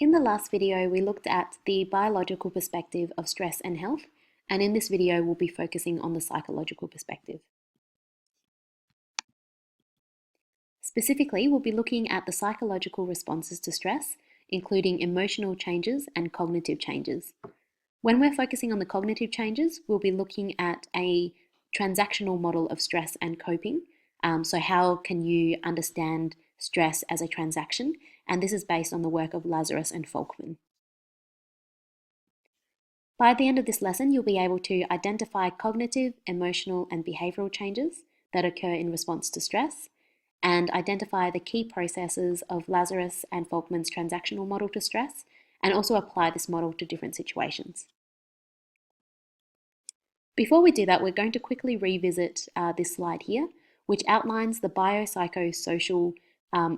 In the last video, we looked at the biological perspective of stress and health, and in this video, we'll be focusing on the psychological perspective. Specifically, we'll be looking at the psychological responses to stress, including emotional changes and cognitive changes. When we're focusing on the cognitive changes, we'll be looking at a transactional model of stress and coping. So how can you understand stress as a transaction? And this is based on the work of Lazarus and Folkman. By the end of this lesson, you'll be able to identify cognitive, emotional, and behavioral changes that occur in response to stress, and identify the key processes of Lazarus and Folkman's transactional model to stress, and also apply this model to different situations. Before we do that, we're going to quickly revisit this slide here, which outlines the biopsychosocial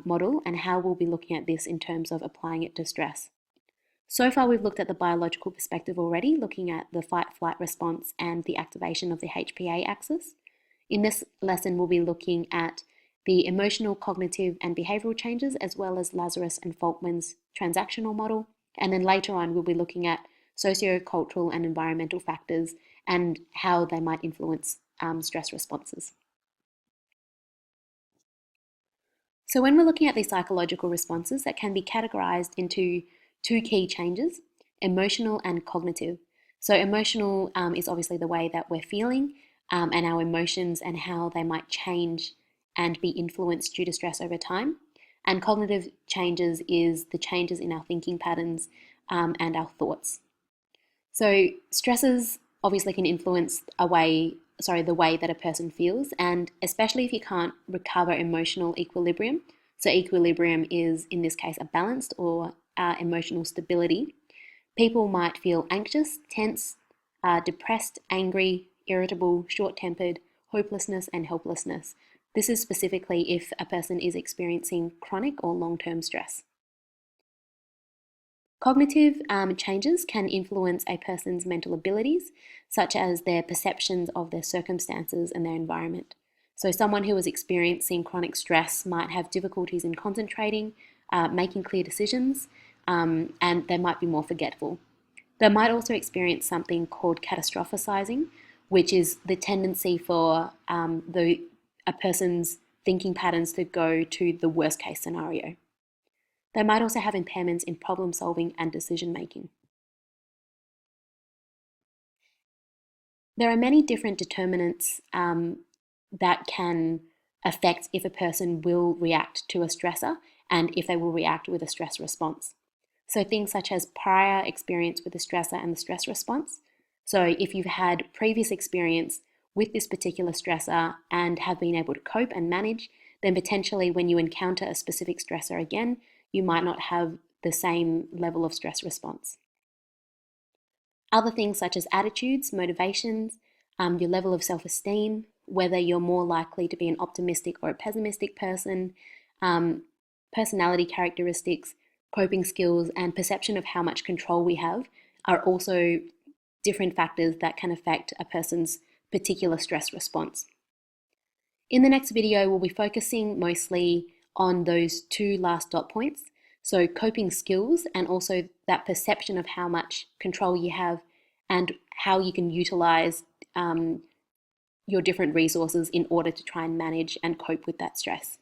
model and how we'll be looking at this in terms of applying it to stress. So far, we've looked at the biological perspective already, looking at the fight-flight response and the activation of the HPA axis. In this lesson, we'll be looking at the emotional, cognitive, and behavioral changes, as well as Lazarus and Folkman's transactional model. And then later on, we'll be looking at socio-cultural and environmental factors and how they might influence stress responses. So when we're looking at these psychological responses, that can be categorized into two key changes, emotional and cognitive. So emotional is obviously the way that we're feeling and our emotions and how they might change and be influenced due to stress over time. And cognitive changes is the changes in our thinking patterns and our thoughts. So stresses obviously can influence the way that a person feels, and especially if you can't recover emotional equilibrium. So equilibrium is, in this case, a balanced or emotional stability. People might feel anxious, tense, depressed, angry, irritable, short-tempered, hopelessness, and helplessness. This is specifically if a person is experiencing chronic or long-term stress. Cognitive changes can influence a person's mental abilities, such as their perceptions of their circumstances and their environment. So someone who is experiencing chronic stress might have difficulties in concentrating, making clear decisions, and they might be more forgetful. They might also experience something called catastrophizing, which is the tendency for a person's thinking patterns to go to the worst case scenario. They might also have impairments in problem solving and decision making. There are many different determinants that can affect if a person will react to a stressor and if they will react with a stress response. So things such as prior experience with the stressor and the stress response. So if you've had previous experience with this particular stressor and have been able to cope and manage, then potentially when you encounter a specific stressor again, you might not have the same level of stress response. Other things such as attitudes, motivations, your level of self-esteem, whether you're more likely to be an optimistic or a pessimistic person, personality characteristics, coping skills, and perception of how much control we have are also different factors that can affect a person's particular stress response. In the next video, we'll be focusing mostly on those two last dot points. So coping skills and also that perception of how much control you have and how you can utilize your different resources in order to try and manage and cope with that stress.